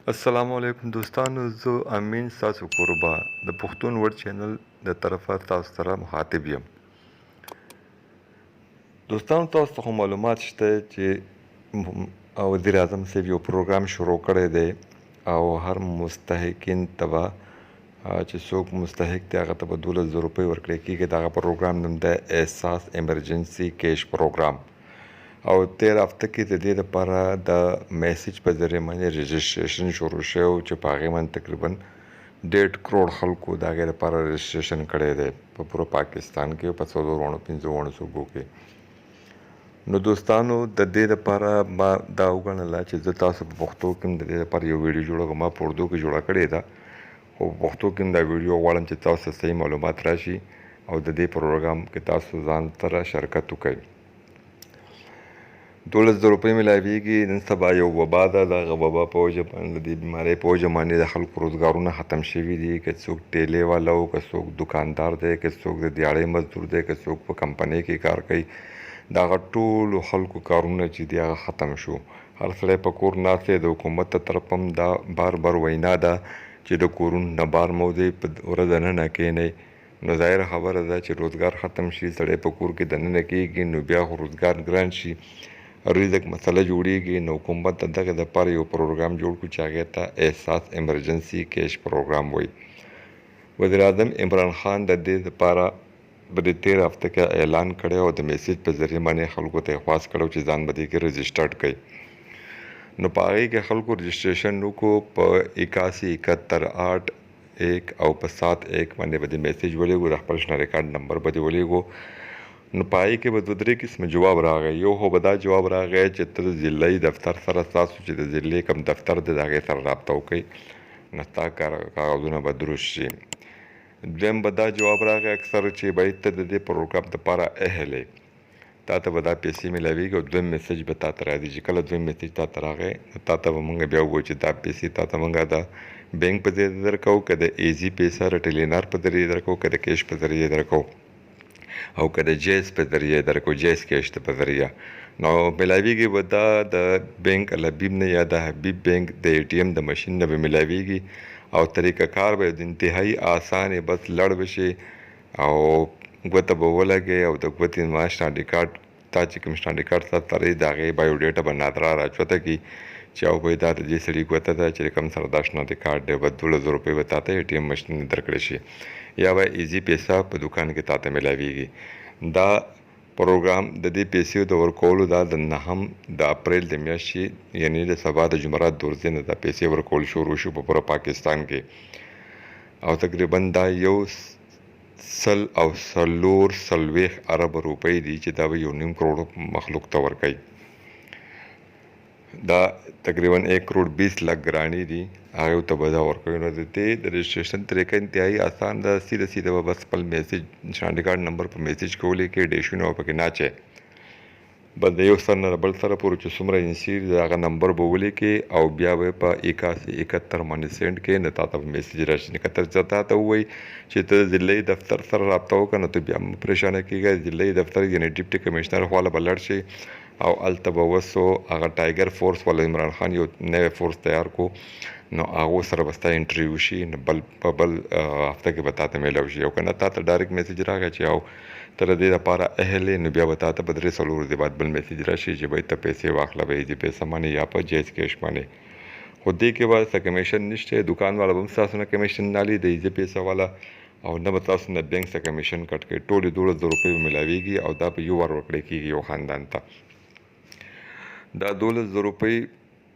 السلام علیکم دوستانو، زه امین ستاسو کوربه د پښتون ورډ چینل د طرفه تاسو سره مخاطب یم. دوستانو، تاسو ته خو معلومات شته چې وزیر اعظم صاحب یو پروګرام شروع کړی دی او هر مستحقین ته به چې څوک مستحق دی هغه ته به 12,000 روپۍ ورکړی کېږي. د هغه پروګرام نوم دی احساس ایمرجنسي کیش پروګرام. او تیر هفته کې د دې لپاره د میسج په ذریعه باندې رجسټریشن شروع شوی چې په هغې باندې تقریبا 1.5 کروڑ خلکو د هغې لپاره رجسټریشن کړی دی په پوره پاکستان کې او په 450 صوبو کې. نو دوستانو، د دې لپاره ما دا وګڼله چې زه تاسو په پښتو کې د دې لپاره یو ویډیو جوړه کړم. ما په اردو کې جوړه کړې ده، خو په پښتو کې دا ویډیو غواړم چې تاسو ته صحیح معلومات راشي او د دې پروګرام کې تاسو ځان سره شرکت وکړئ. 12,000 روپۍ ملاویږي. نن سبا یو وبا ده، دغه وبا په وجه باندې د دې بیمارۍ په وجه باندې د خلکو روزګارونه ختم شوي دي. که څوک ټیلې والا و، که څوک دکاندار دی، که څوک د دیاړۍ مزدور دی، که څوک په کمپنۍ کې کار کوي، د هغه ټولو خلکو کارونه چې دي هغه ختم شو. هر سړی په کور ناست دی. د حکومت ته طرف هم دا بار وینا ده چې د کورونو نه بار مو دی په ورځ دننه کښېنئ. نو ظاهره خبره ده چې روزګار ختم شي، سړی په کور کې دننه کېږي، نو بیا خو روزګار ګران شي، رزق مسله جوړیږي. نو حکومت د دغه دپاره یو پروګرام جوړ کړو چې هغې ته احساس ایمرجنسي کیش پروګرام وایي. وزیر اعظم عمران خان د دې دپاره په دې تېر هفته کې اعلان کړی او د میسج په ذریعه باندې خلکو ته یې خواست کړی چې ځان به دې کې رجسټرډ کړئ. نو په هغې کې خلکو رجسټریشن وکړو په 81 71 8 1 او په 7 1 باندې به دې میسج ولیږو، د خپل شنه ریکارډ نمبر به دې ولیږو. نو په هغې کې به 2-3 قسمه جواب راغی. یو خو به دا جواب راغی چې ته د ضلعي دفتر سره، ستاسو چې د ضلعې کوم دفتر دی د هغې سره رابطه وکړئ، نو ستا کاغذونه به درست شي. دویم به دا جواب راغی اکثر چې باید ته د دې پروګرام دپاره اهل یې، تا ته به دا پیسې میلاویږي. او دویم میسج به تا ته راځي. چې کله دویم میسج تا ته راغی نو تا ته به مونږ بیا ووایو چې دا پیسې تا ته مونږ د بینک په ذریعه درکوو، که د ایزي پیسه رټیلینار په ذریعه درکوو، که د کیش په ذریعه درکوو، او که د جیز په ذریعه درکوو، جیز کیش ته په ذریعه. نو میلاویږي به دا د بینک الحبیب نه یا د حبیب بینک د اے ټي ایم د مشین نه به میلاویږي. او طریقه کار به د انتهایی آسان، بس لړ به شي او ګوته به ولګې او د ګوتې ما شناختی کارډ تا چې کوم شناختی کارډ سره لري د هغې بایوډیټا به نادره راچوته کړي چې او به دا د دې سړي ګوته ده چې کوم سره دا شناختی کارډ دی، به 12,000 روپۍ به تا ته اے ټي ایم مشین نه درکړی شي، یا به ایزي پیسه په دوکان کې تا ته میلاویږي. دا پروګرام د دې پیسې د ورکولو دا د 9 د اپریل د میاشتې یعنی د سبا د جمعرات د ورځې نه دا پیسې ورکول شروع شو په پوره پاکستان کې. او تقریبا دا 140 ارب روپۍ دي چې دا به 1.5 کروڑ مخلوق ته ورکوي. دا تقریبا 1 کروڑ 20 لک ګراني دي، هغې ته به دا ورکوي. نو د دې د رجسټریشن طریقه انتهایی آسان ده. سیده به بس خپل میسج شناختی کارډ نمبر په میسج کې ولیکئ، ډیشونه به پکې نه اچئ، بس د یو سر نه بل سره پورې چې څومره انسي د هغه نمبر به ولیکئ او بیا به په 81 71 باندې سینډ کړئ. نو تا ته به میسج راشي. که تا ته ووایي چې ته ضلعي دفتر سره رابطه وکړه، نو ته بیا هم پریشانه کېږه. ضلعي دفتر یعنې ډیپټي کمیشنر خواله به لاړ شي او هلته به وسو هغه ټایګر فورس والا عمران خان یو نوی فورس تیار کو، نو هغو سره به ستا انټرویو شي. نو په بل هفته کې به تا ته میلاو شي. او که نه تا ته ډایرکټ میسج راغی چې او ته د دې لپاره اهل یې، نو بیا به تا ته په 3-4 ورځې بعد بل میسج راشي چې باید ته پیسې واخله په ایزي پیسه باندې یا په جیز کیش باندې. خو دې کې به څه کمیشن نشته، دوکان والا به هم ستاسو نه کمیشن نه اخلي، د ایزي پیسه والا، او نه به تاسو نه بینک څخه کمیشن کټ کوي. ټولې 12,000 روپۍ به میلاویږي او دا په یو وار ورکړی کېږي یو خاندان ته. دا 12,000 روپۍ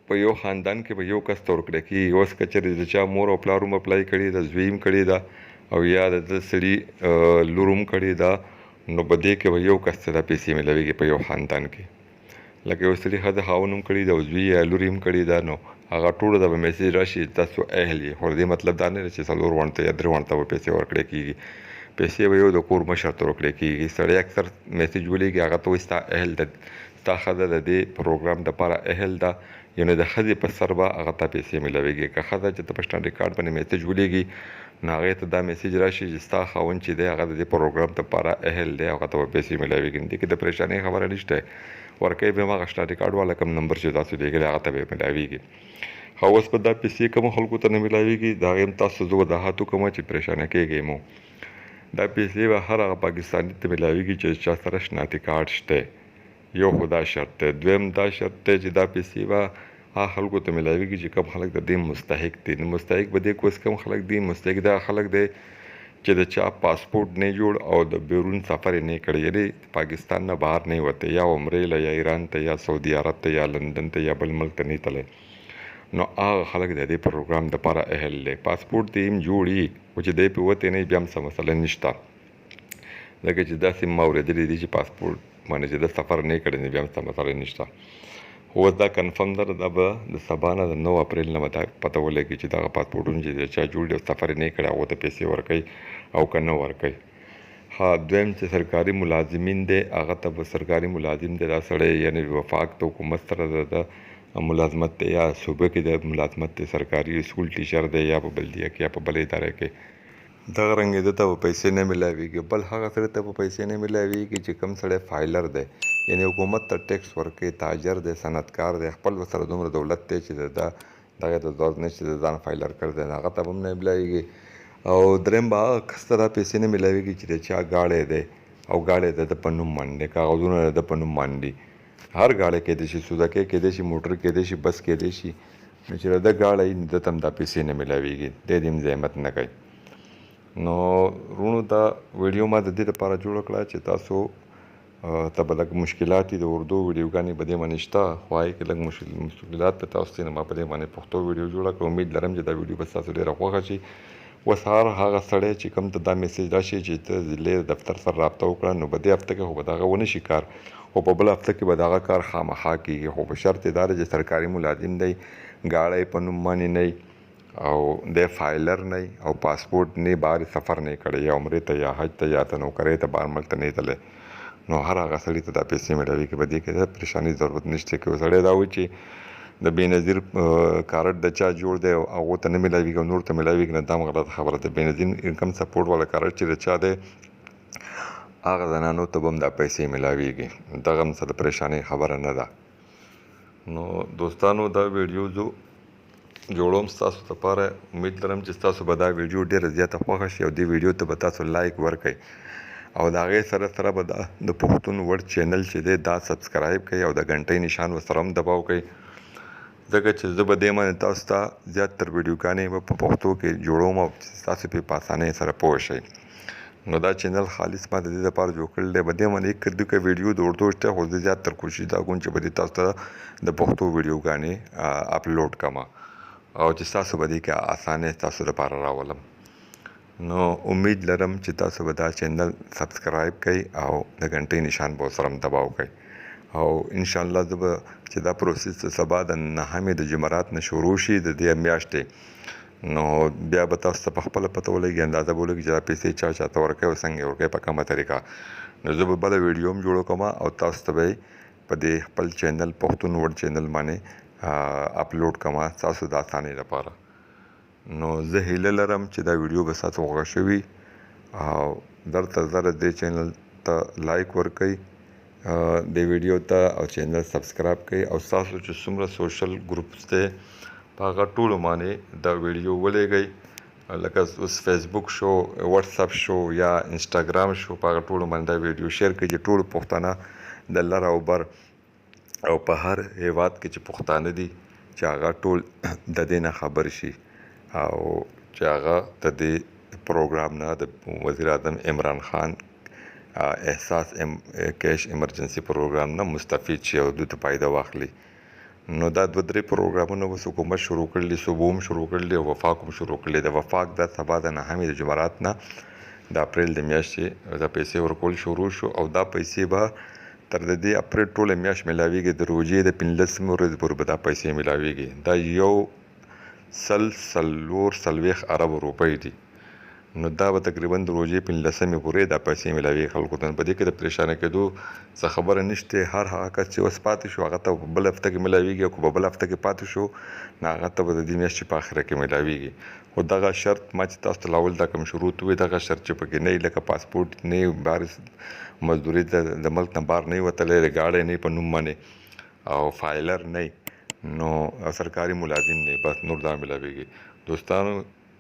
په یو خاندان کې به یو کس ته ورکړی کېږي. اوس که چېرې د چا مور او پلار هم اپلای کړې ده، زوی هم کړې ده، او یا د ده سړي لور هم کړې ده، نو په دې کې به یو کس ته دا پیسې میلاویږي په یو خاندان کې. لکه یو سړي ښځه خاوند هم کړې ده او زوی یا لور هم کړې ده، نو هغه ټولو ته به میسج راشي تاسو اهل یې. خو د دې مطلب دا نه دی چې 4 غونډ ته یا 3 غونډ ته به پیسې ورکړی کېږي. پیسې به یو د کور مشر ته ورکړی کېږي. سړی اکثر میسج ولیږي، هغه ته وایي ستا اهل ده، ستا ښځه د دې پروګرام دپاره اهل ده، یعنې د ښځې په سر به هغه ته پیسې میلاویږي. که ښځه چې ته په شناختی کارډ باندې میسج ولیږي، نو هغې ته دا میسج راشي چې ستا خاوند چې دی هغه د دې پروګرام دپاره اهل دی، هغه ته به پیسې میلاویږي. دې کې د پریشانۍ خبره نشته، ورکوي به هم هغه شناختی کارډ والا کوم نمبر چې تاسو لیږلی هغه ته به یې میلاویږي. اوس په دا پیسې کوم خلکو ته نه ملاویږي د هغې هم تاسو زه وضاحت وکړم چې پریشانه کېږئ مو. دا پیسې به هر هغه پاکستاني ته ملاویږي چې چا سره شناختی کارت شته. یو خو دا شرط دی. دویم دا شرط دی چې دا پیسې به هغه خلکو ته ملاویږي چې کوم خلک د دې مستحق دي. نو مستحق به دې کوس کوم خلک دي؟ مستحق دا خلک دی چې د چا پاسپورټ نه جوړ او د بیرون سفر یې نه کړی، یعنې پاکستان نه بهر نه وتی، یا عمرې له یا ایران ته یا سعودي عرب ته یا لندن ته یا بل ملک ته نه تللی. نو هغه خلک د دې پروګرام دپاره اهل دی. پاسپورټ دې هم جوړ وي خو چې دی پرې وتی نه بیا هم څه مسله نشته، ځکه چې داسې ما اورېدلي دي چې پاسپورټ باندې چې د سفر نه کړی نو بیا هم څه مسله نشته. خو اوس دا کنفرم ده دا به د سبا نه د 9 اپریل نه به دا پته ولګي چې دغه پاسپورټونه چې د چا جوړ دي او سفر یې نه کړی هغو ته پیسې ورکوي او که نه ورکوي. ها دویم چې سرکاري ملازمین دی هغه ته به سرکاري ملازم دی دا سړی یعنې وفاق د حکومت سره د ملازمت دی یا صوبه کې د ملازمت دی، سرکاري اسکول ټیچر دی یا په بلدیه کې یا په بل اداره کې، دغه رنګې ده ته به پیسې نه ملاویږي. بل هغه سړي ته به پیسې نه ملاویږي چې کوم سړی فایلر دی، یعنې حکومت ته ټیکس ورکوي، تاجر دی، صنعتکار دی، خپل ورسره دومره دولت دی چې دغه د ضرورت نه چې د ځان فایلر کړی دی هغه ته به هم نه ملاویږي. او درېیم به هغه کس ته دا پیسې نه ملاویږي چې د چا گاډی دی او گاډی د ده په نوم باندې دی، کاغذونه د ده په نوم باندې دي. هر گاډی کیدای شي، سوزکی کیدای شي، موټر کیدای شي، بس کیدای شي، نو چې د ده گاډی وي نو ده ته هم دا پیسې نه ملاویږي، دی دې هم زحمت نه کوي. نو وروڼو دا ویډیو ما د دې لپاره جوړه کړه چې تاسو ته به لږ مشکلات دي، د اردو ویډیوګانې په دې باندې شته خو هغې کې لږ مشکلات په تاسو ته ما په دې باندې پښتو ویډیو جوړه کړه. امید لرم چې دا ویډیو به ستاسو ډېره خوښه شي. اوس هغه سړی چې کوم ته دا میسیج راشي چې ته ضلعې دفتر سره رابطه وکړه نو په دې هفته کې خو به د هغه ونه شي کار، خو په بله هفته کې به د هغه کار خامخا کېږي، خو په شرط یې دا دی چې سرکاري ملازم دی، ګاډی په نوم باندې نه او دی فایلر نه او پاسپورټ نه بهر سفر نه کړی، یا عمرې ته یا حج ته یا ته نوکرۍ ته بهر ملک ته نه تللی، نو هر هغه سړي ته دا پیسې ملاویږي. په دې کې د پریشانۍ ضرورت نشته. که یو سړی دا وایي چې د بېنظیر کارت د چا جوړ دی او هغو ته نه ملاویږي او نور ته ملاویږي نو دا هم غلطه خبره ده. بېنظیر انکم سپورټ والا کارت چې د چا دی هغه زنانو ته به هم دا پیسې ملاویږي، دغه هم څه د پریشانۍ خبره نه ده. نو دوستانو دا ویډیو زه جوړوم ستاسو لپاره، امید لرم چې ستاسو به دا ویډیو ډېره زیاته خوښه شي او دې ویډیو ته به تاسو لایک ورکړئ او د هغې سره سره به د پښتون ورډ چینل چې دی دا سبسکرایب کړئ او د غنټۍ نشان ورسره هم دباو کړئ، ځکه چې زه به دې باندې تاسو ته زیاتر ویډیوګانې به په پښتو کې جوړوم او تاسو پرې په اسانۍ سره پوه شئ. نو دا چینل خالص ما د دې لپاره جوړ کړی دی. په دې باندې یک دو کې ویډیو د اردو شته خو زه زیاتر کوشش دا کوم چې به دې تاسو ته د پښتو ویډیوګانې اپلوډ کړم او چې تاسو به دې کې اسانۍ تاسو لپاره راولم. نو امید لرم چې تاسو به دا چینل سبسکرایب کړئ او د غنټۍ نشان به ورسره هم دباو کړئ او انشاءالله زه به چې دا پروسس سبا د 9 د جمعرات نه شروع شي د دې میاشتې، نو بیا به تاسو ته په خپله پته ولګي، اندازه به ولګي چې دا پیسې چا چاته ورکوي او څنګه یې ورکوي په کومه طریقه. نو زه به بله ویډیو هم جوړه کوم او تاسو ته به یې په دې خپل چینل پښتون ورډ چینل باندې اپلوډ کوم تاسو د اسانۍ لپاره. نو زه هیله لرم چې دا ویډیو به ستاسو خوښه شوي او درته زره دې چینل ته لایک ورکړئ، د ویډیو ته او چینل سبسکرایب کړئ او تاسو چې څومره سوشل ګروپس دی په هغه ټولو باندې دا ویډیو ولېږئ، لکه اوس فیسبوک شو، واتساپ شو یا انسټاګرام شو، په هغه ټولو باندې دا ویډیو شیر کړئ چې ټول پښتانه د لر او بر او په هر هیواد کې چې پښتانه دي چې هغه ټول د دې نه خبر شي او چې هغه د دې پروګرام نه د وزیر اعظم عمران خان احساس کیش ایمرجنسي پروګرام نه مستفید شي او دوی ته فایده واخلي. نو دا 2-3 پروګرامونه اوس حکومت شروع کړي، صوبو هم شروع کړي او وفاق هم شروع کړي. د وفاق دا سبا د 9 د جمعرات نه د اپریل د میاشتې دا پیسې ورکول شروع شو او دا پیسې به تر د دې اپریل ټوله میاشت ملاویږي، د روژې د 15 ورځې پورې به دا پیسې ملاویږي. دا یو 40 ارب روپۍ دي، نو دا به تقریبا د روژې 15 پورې دا پیسې ملاویږي خلکو ته. په دې کې د پریشانه کېدو څه خبره نشته. هر هغه کس چې اوس پاتې شو هغه ته په بل هفته کې ملاویږي او که په بل هفته کې پاتې شو نو هغه ته به د دې میاشتې په اخره کې ملاویږي. خو دغه شرط ما چې تاسو ته لاول دا کوم شروط وي دغه شرط چې پکې نه وي، لکه پاسپورټ نه بهر مزدوري د ملک نه بهر نه وتلی، د ګاډی نه په نوم باندې او فایلر نه نو سرکاري ملازم دی، بس نور دا ملاویږي. دوستانو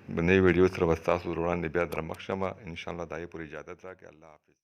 نوې ویډیو سره به ستاسو وړاندې بیا در مخ شمه، انشاءالله دا یې پورې اجازت راکړئ. الله حافظ.